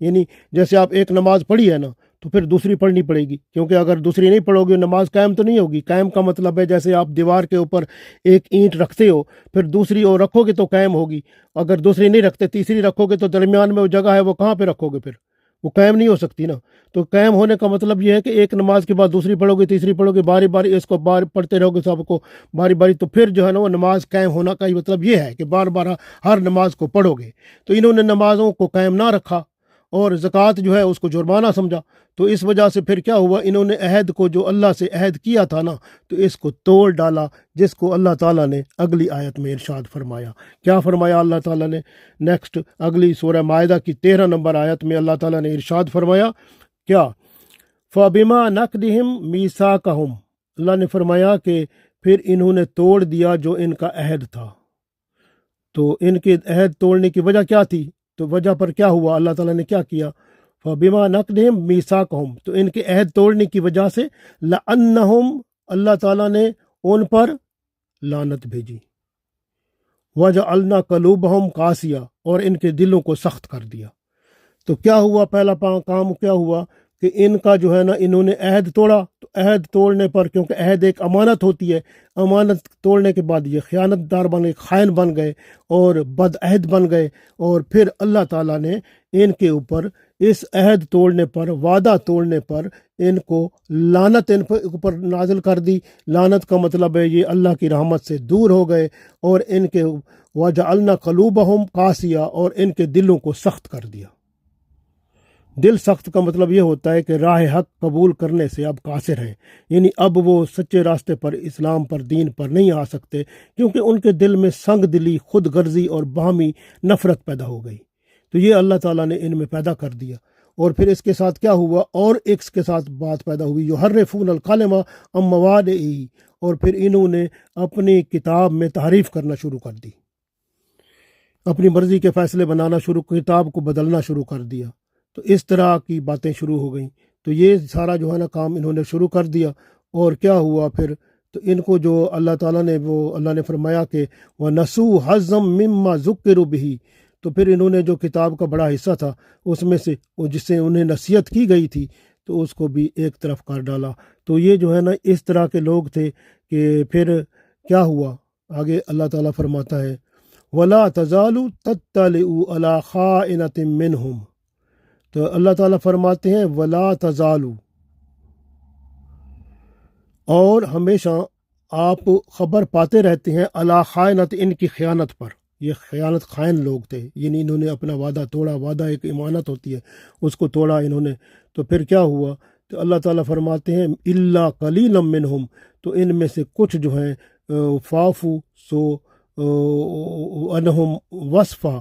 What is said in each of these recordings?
یعنی جیسے آپ ایک نماز پڑھی ہے نا تو پھر دوسری پڑھنی پڑے گی، کیونکہ اگر دوسری نہیں پڑھو گے نماز قائم تو نہیں ہوگی۔ قائم کا مطلب ہے جیسے آپ دیوار کے اوپر ایک اینٹ رکھتے ہو، پھر دوسری اور رکھو گے تو قائم ہوگی، اگر دوسری نہیں رکھتے تیسری رکھو گے تو درمیان میں وہ جگہ ہے وہ کہاں پہ رکھو گے، پھر وہ قائم نہیں ہو سکتی نا۔ تو قائم ہونے کا مطلب یہ ہے کہ ایک نماز کے بعد دوسری پڑھو گے، تیسری پڑھو گے، باری باری اس کو بار پڑھتے رہو گے سب کو باری باری، تو پھر جو ہے نا وہ نماز قائم ہونا کا مطلب یہ ہے کہ بار بار ہر نماز کو پڑھو گے۔ تو انہوں نے نمازوں کو قائم نہ رکھا اور زکوٰۃ جو ہے اس کو جرمانہ سمجھا، تو اس وجہ سے پھر کیا ہوا، انہوں نے عہد کو جو اللہ سے عہد کیا تھا نا تو اس کو توڑ ڈالا، جس کو اللہ تعالیٰ نے اگلی آیت میں ارشاد فرمایا۔ کیا فرمایا اللہ تعالیٰ نے؟ نیکسٹ اگلی سورہ مائدہ کی 13 نمبر آیت میں اللہ تعالیٰ نے ارشاد فرمایا کیا؟ فَبِمَا نَقْضِهِمْ مِيثَاقَهُمْ، اللہ نے فرمایا کہ پھر انہوں نے توڑ دیا جو ان کا عہد تھا۔ تو ان کے عہد توڑنے کی وجہ کیا تھی؟ تو وجہ پر کیا ہوا، اللہ تعالیٰ نے کیا کیا؟ فَبِمَا نَقْضِهِمْ مِيثَاقَهُمْ، تو ان کے عہد توڑنے کی وجہ سے لَأَنَّهُمْ، اللہ تعالیٰ نے ان پر لعنت بھیجی، وَجَعَلْنَا قُلُوبَهُمْ قَاسِيَةً، اور ان کے دلوں کو سخت کر دیا۔ تو کیا ہوا، پہلا کام کیا ہوا کہ ان کا جو ہے نا انہوں نے عہد توڑا، تو عہد توڑنے پر، کیونکہ عہد ایک امانت ہوتی ہے، امانت توڑنے کے بعد یہ خیانت دار بن گئے، خائن بن گئے اور بد عہد بن گئے، اور پھر اللہ تعالیٰ نے ان کے اوپر اس عہد توڑنے پر، وعدہ توڑنے پر ان کو لعنت ان پر اوپر نازل کر دی۔ لعنت کا مطلب ہے یہ اللہ کی رحمت سے دور ہو گئے، اور ان کے وَجَعَلْنَا قُلُوبَهُمْ قَاسِيَةً، اور ان کے دلوں کو سخت کر دیا۔ دل سخت کا مطلب یہ ہوتا ہے کہ راہ حق قبول کرنے سے اب قاصر ہیں، یعنی اب وہ سچے راستے پر، اسلام پر، دین پر نہیں آ سکتے، کیونکہ ان کے دل میں سنگ دلی، خود غرضی اور باہمی نفرت پیدا ہو گئی۔ تو یہ اللہ تعالیٰ نے ان میں پیدا کر دیا، اور پھر اس کے ساتھ کیا ہوا، اور ایک کے ساتھ بات پیدا ہوئی، یحرفون الکلم عن مواضعہ، اور پھر انہوں نے اپنی کتاب میں تحریف کرنا شروع کر دی، اپنی مرضی کے فیصلے بنانا شروع، کتاب کو بدلنا شروع کر دیا۔ تو اس طرح کی باتیں شروع ہو گئیں، تو یہ سارا جو ہے نا کام انہوں نے شروع کر دیا، اور کیا ہوا پھر، تو ان کو جو اللہ تعالیٰ نے اللہ نے فرمایا کہ وَنَسُوا حَظًّا مِّمَّا ذُكِّرُوا بِهِ، تو پھر انہوں نے جو کتاب کا بڑا حصہ تھا اس میں سے جس سے انہیں نصیحت کی گئی تھی تو اس کو بھی ایک طرف کر ڈالا۔ تو یہ جو ہے نا اس طرح کے لوگ تھے کہ پھر کیا ہوا، آگے اللہ تعالیٰ فرماتا ہے وَلَا تَزَالُ تَطَّلِعُ عَلَىٰ خَائِنَةٍ مِّنْهُمْ، تو اللہ تعالیٰ فرماتے ہیں وَلَا تَزَالُ، اور ہمیشہ آپ خبر پاتے رہتے ہیں عَلَىٰ خَائِنَةٍ، ان کی خیانت پر۔ یہ خیانت خائن لوگ تھے، یعنی انہوں نے اپنا وعدہ توڑا، وعدہ ایک امانت ہوتی ہے اس کو توڑا انہوں نے۔ تو پھر کیا ہوا، تو اللہ تعالیٰ فرماتے ہیں إِلَّا قَلِيلًا مِّنْهُمْ، تو ان میں سے کچھ جو ہیں فَاعْفُوا سو انہم وصفا،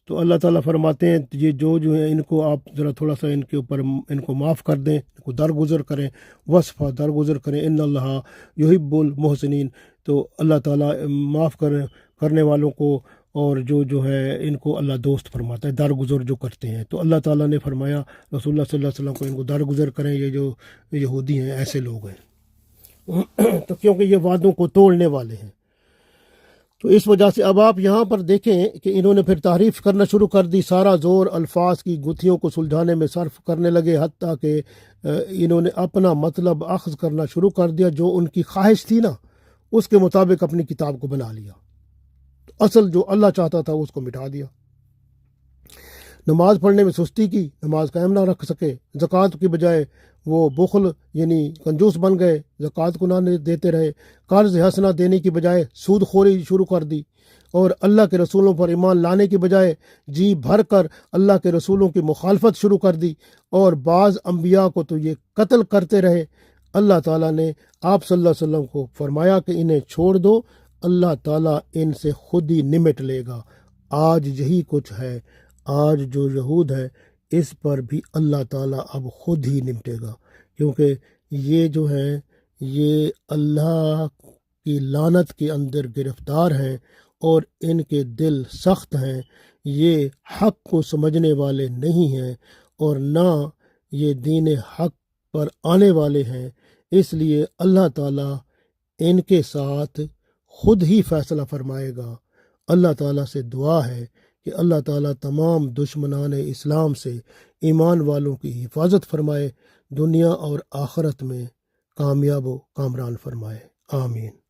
تو اللہ تعالیٰ فرماتے ہیں یہ جو ہیں ان کو آپ ذرا تھوڑا سا ان کے اوپر ان کو معاف کر دیں، ان کو درگزر کریں، وصفا درگزر کریں، ان اللہ یحب المحسنین، تو اللہ تعالیٰ معاف کرنے والوں کو، اور جو ہے ان کو اللہ دوست فرماتا ہے، درگزر جو کرتے ہیں۔ تو اللہ تعالیٰ نے فرمایا رسول اللہ صلی اللہ علیہ وسلم کو ان کو درگزر کریں، یہ جو یہودی ہیں ایسے لوگ ہیں تو کیونکہ یہ وعدوں کو توڑنے والے ہیں۔ تو اس وجہ سے اب آپ یہاں پر دیکھیں کہ انہوں نے پھر تعریف کرنا شروع کر دی، سارا زور الفاظ کی گتھیوں کو سلجھانے میں صرف کرنے لگے، حتیٰ کہ انہوں نے اپنا مطلب اخذ کرنا شروع کر دیا، جو ان کی خواہش تھی نا اس کے مطابق اپنی کتاب کو بنا لیا، اصل جو اللہ چاہتا تھا اس کو مٹا دیا۔ نماز پڑھنے میں سستی کی، نماز قائم نہ رکھ سکے، زکوٰۃ کی بجائے وہ بخل یعنی کنجوس بن گئے، زکوٰۃ کو نہ دیتے رہے، قرض حسنہ دینے کی بجائے سود خوری شروع کر دی، اور اللہ کے رسولوں پر ایمان لانے کی بجائے جی بھر کر اللہ کے رسولوں کی مخالفت شروع کر دی، اور بعض انبیاء کو تو یہ قتل کرتے رہے۔ اللہ تعالیٰ نے آپ صلی اللہ علیہ وسلم کو فرمایا کہ انہیں چھوڑ دو، اللہ تعالیٰ ان سے خود ہی نمٹ لے گا۔ آج یہی کچھ ہے، آج جو یہود ہے اس پر بھی اللہ تعالیٰ اب خود ہی نمٹے گا، کیونکہ یہ جو ہیں یہ اللہ کی لعنت کے اندر گرفتار ہیں، اور ان کے دل سخت ہیں، یہ حق کو سمجھنے والے نہیں ہیں، اور نہ یہ دین حق پر آنے والے ہیں۔ اس لیے اللہ تعالیٰ ان کے ساتھ خود ہی فیصلہ فرمائے گا۔ اللہ تعالیٰ سے دعا ہے کہ اللہ تعالیٰ تمام دشمنان اسلام سے ایمان والوں کی حفاظت فرمائے، دنیا اور آخرت میں کامیاب و کامران فرمائے، آمین۔